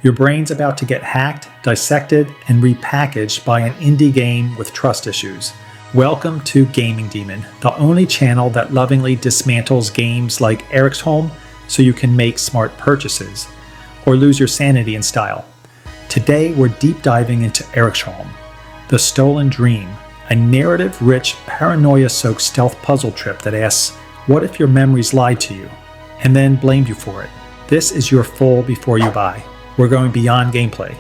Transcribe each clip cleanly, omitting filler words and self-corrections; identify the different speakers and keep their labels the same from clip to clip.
Speaker 1: Your brain's about to get hacked, dissected, and repackaged by an indie game with trust issues. Welcome to Gaming Demon, the only channel that lovingly dismantles games like Eriksholm so you can make smart purchases, or lose your sanity in style. Today we're deep diving into Eriksholm, the Stolen Dream, a narrative-rich, paranoia-soaked stealth puzzle trip that asks, what if your memories lied to you, and then blamed you for it? This is your full before you buy. We're going beyond gameplay.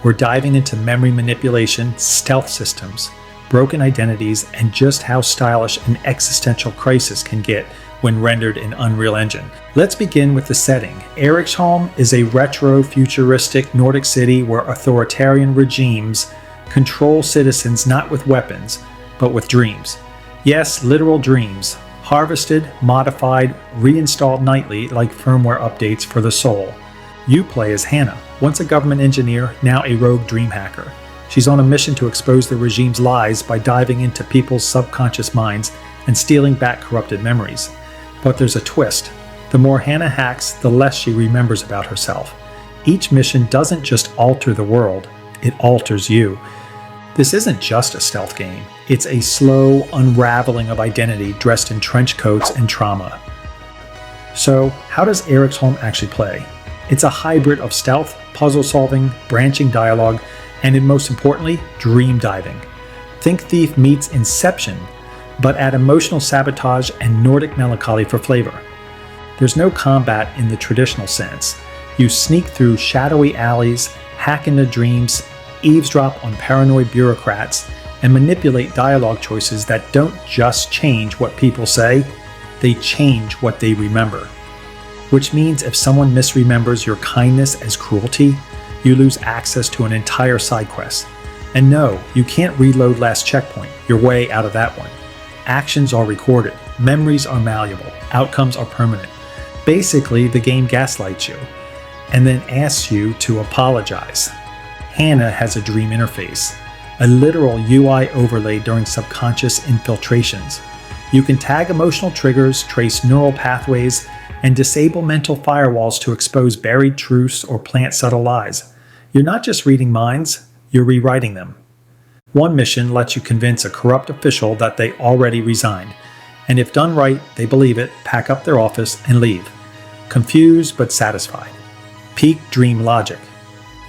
Speaker 1: We're diving into memory manipulation, stealth systems, broken identities, and just how stylish an existential crisis can get when rendered in Unreal Engine. Let's begin with the setting. Eriksholm is a retro-futuristic Nordic city where authoritarian regimes control citizens not with weapons, but with dreams. Yes, literal dreams, harvested, modified, reinstalled nightly like firmware updates for the soul. You play as Hannah, once a government engineer, now a rogue dream hacker. She's on a mission to expose the regime's lies by diving into people's subconscious minds and stealing back corrupted memories. But there's a twist. The more Hannah hacks, the less she remembers about herself. Each mission doesn't just alter the world, it alters you. This isn't just a stealth game. It's a slow unraveling of identity dressed in trench coats and trauma. So, how does Eriksholm actually play? It's a hybrid of stealth, puzzle solving, branching dialogue, and most importantly, dream diving. Think Thief meets Inception, but add emotional sabotage and Nordic melancholy for flavor. There's no combat in the traditional sense. You sneak through shadowy alleys, hack into dreams, eavesdrop on paranoid bureaucrats, and manipulate dialogue choices that don't just change what people say, they change what they remember. Which means if someone misremembers your kindness as cruelty, you lose access to an entire side quest. And no, you can't reload last checkpoint, you're way out of that one. Actions are recorded, memories are malleable, outcomes are permanent. Basically, the game gaslights you, and then asks you to apologize. Hannah has a dream interface, a literal UI overlay during subconscious infiltrations. You can tag emotional triggers, trace neural pathways, and disable mental firewalls to expose buried truths or plant subtle lies. You're not just reading minds, you're rewriting them. One mission lets you convince a corrupt official that they already resigned, and if done right, they believe it, pack up their office, and leave. Confused but satisfied. Peak dream logic.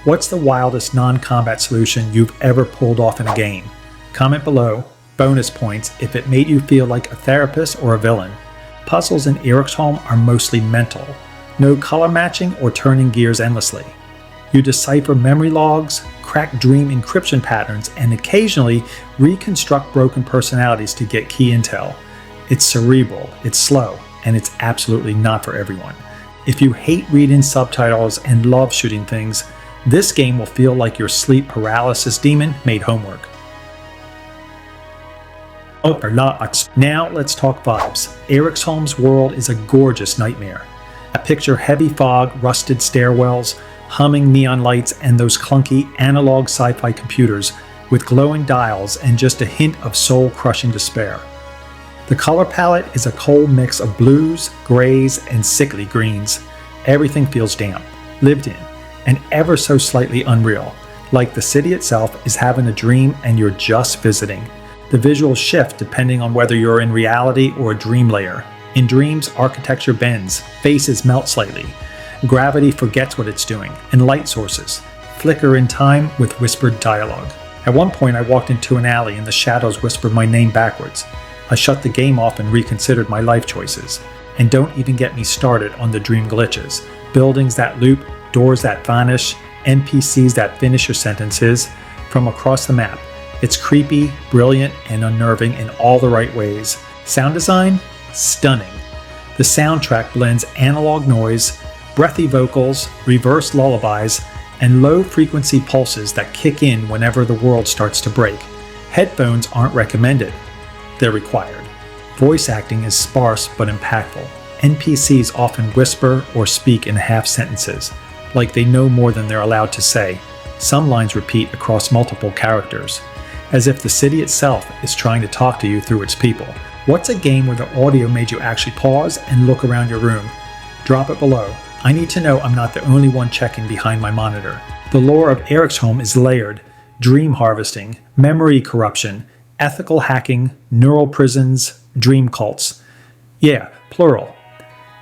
Speaker 1: What's the wildest non-combat solution you've ever pulled off in a game? Comment below. Bonus points if it made you feel like a therapist or a villain. Puzzles in Eriksholm are mostly mental. No color matching or turning gears endlessly. You decipher memory logs, crack dream encryption patterns, and occasionally reconstruct broken personalities to get key intel. It's cerebral, it's slow, and it's absolutely not for everyone. If you hate reading subtitles and love shooting things, this game will feel like your sleep paralysis demon made homework. Now let's talk vibes. Eriksholm's world is a gorgeous nightmare. A picture heavy fog, rusted stairwells, humming neon lights, and those clunky analog sci-fi computers with glowing dials and just a hint of soul-crushing despair. The color palette is a cold mix of blues, grays, and sickly greens. Everything feels damp, lived in, and ever so slightly unreal, like the city itself is having a dream and you're just visiting. The visuals shift depending on whether you're in reality or a dream layer. In dreams, architecture bends, faces melt slightly, gravity forgets what it's doing, and light sources flicker in time with whispered dialogue. At one point I walked into an alley and the shadows whispered my name backwards. I shut the game off and reconsidered my life choices. And don't even get me started on the dream glitches. Buildings that loop, doors that vanish, NPCs that finish your sentences from across the map. It's creepy, brilliant, and unnerving in all the right ways. Sound design? Stunning. The soundtrack blends analog noise, breathy vocals, reverse lullabies, and low-frequency pulses that kick in whenever the world starts to break. Headphones aren't recommended. They're required. Voice acting is sparse but impactful. NPCs often whisper or speak in half sentences, like they know more than they're allowed to say. Some lines repeat across multiple characters, as if the city itself is trying to talk to you through its people. What's a game where the audio made you actually pause and look around your room? Drop it below. I need to know I'm not the only one checking behind my monitor. The lore of Eriksholm is layered: dream harvesting, memory corruption, ethical hacking, neural prisons, dream cults. Yeah, plural.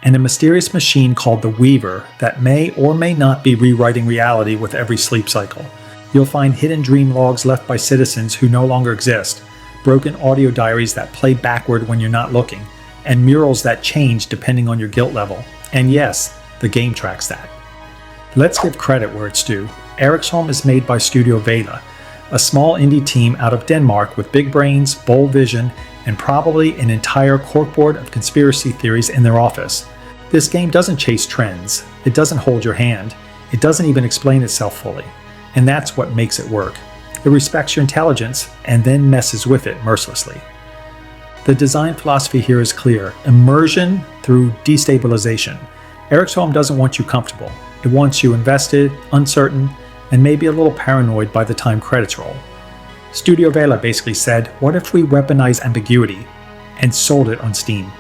Speaker 1: And a mysterious machine called the Weaver that may or may not be rewriting reality with every sleep cycle. You'll find hidden dream logs left by citizens who no longer exist, broken audio diaries that play backward when you're not looking, and murals that change depending on your guilt level. And yes, the game tracks that. Let's give credit where it's due. Eriksholm is made by Studio Vela, a small indie team out of Denmark with big brains, bold vision, and probably an entire corkboard of conspiracy theories in their office. This game doesn't chase trends, it doesn't hold your hand, it doesn't even explain itself fully. And that's what makes it work. It respects your intelligence and then messes with it mercilessly. The design philosophy here is clear: immersion through destabilization. Eriksholm doesn't want you comfortable. It wants you invested, uncertain, and maybe a little paranoid by the time credits roll. Studio Vela basically said, what if we weaponize ambiguity, and sold it on Steam?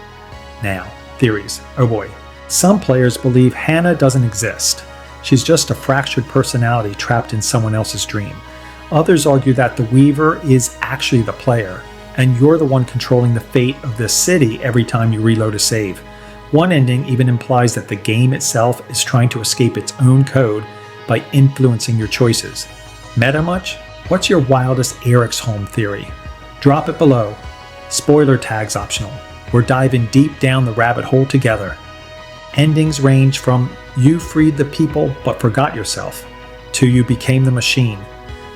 Speaker 1: Now, theories. Oh boy. Some players believe Hannah doesn't exist. She's just a fractured personality trapped in someone else's dream. Others argue that the Weaver is actually the player, and you're the one controlling the fate of this city every time you reload a save. One ending even implies that the game itself is trying to escape its own code by influencing your choices. Meta much? What's your wildest Eriksholm theory? Drop it below. Spoiler tags optional. We're diving deep down the rabbit hole together. Endings range from you freed the people but forgot yourself to you became the machine.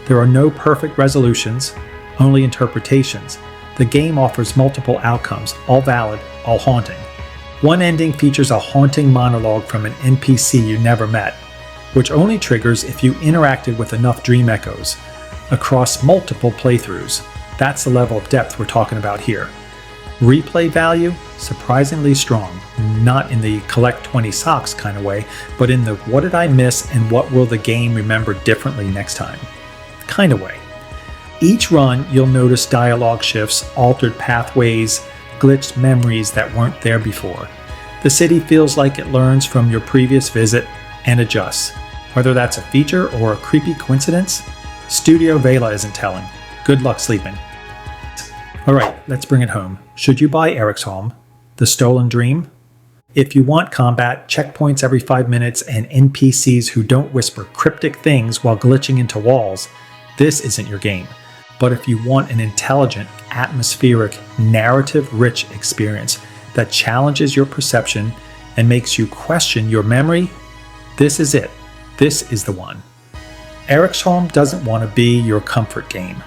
Speaker 1: There are no perfect resolutions, only interpretations. The game offers multiple outcomes, all valid, all haunting. One ending features a haunting monologue from an NPC you never met, which only triggers if you interacted with enough dream echoes across multiple playthroughs. That's the level of depth we're talking about here. Replay value, surprisingly strong, not in the collect 20 socks kind of way, but in the what did I miss and what will the game remember differently next time kind of way. Each run, you'll notice dialogue shifts, altered pathways, glitched memories that weren't there before. The city feels like it learns from your previous visit and adjusts. Whether that's a feature or a creepy coincidence, Studio Vela isn't telling. Good luck sleeping. Alright, let's bring it home. Should you buy Eriksholm, the stolen dream? If you want combat, checkpoints every 5 minutes, and NPCs who don't whisper cryptic things while glitching into walls, this isn't your game. But if you want an intelligent, atmospheric, narrative-rich experience that challenges your perception and makes you question your memory, this is it. This is the one. Eriksholm doesn't want to be your comfort game.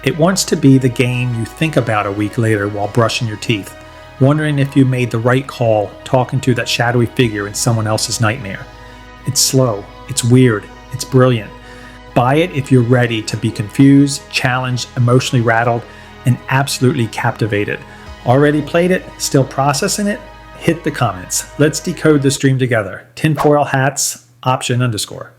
Speaker 1: It wants to be the game you think about a week later while brushing your teeth, wondering if you made the right call talking to that shadowy figure in someone else's nightmare. It's slow, it's weird, it's brilliant. Buy it if you're ready to be confused, challenged, emotionally rattled, and absolutely captivated. Already played it? Still processing it? Hit the comments. Let's decode this dream together. Tinfoil hats, option_.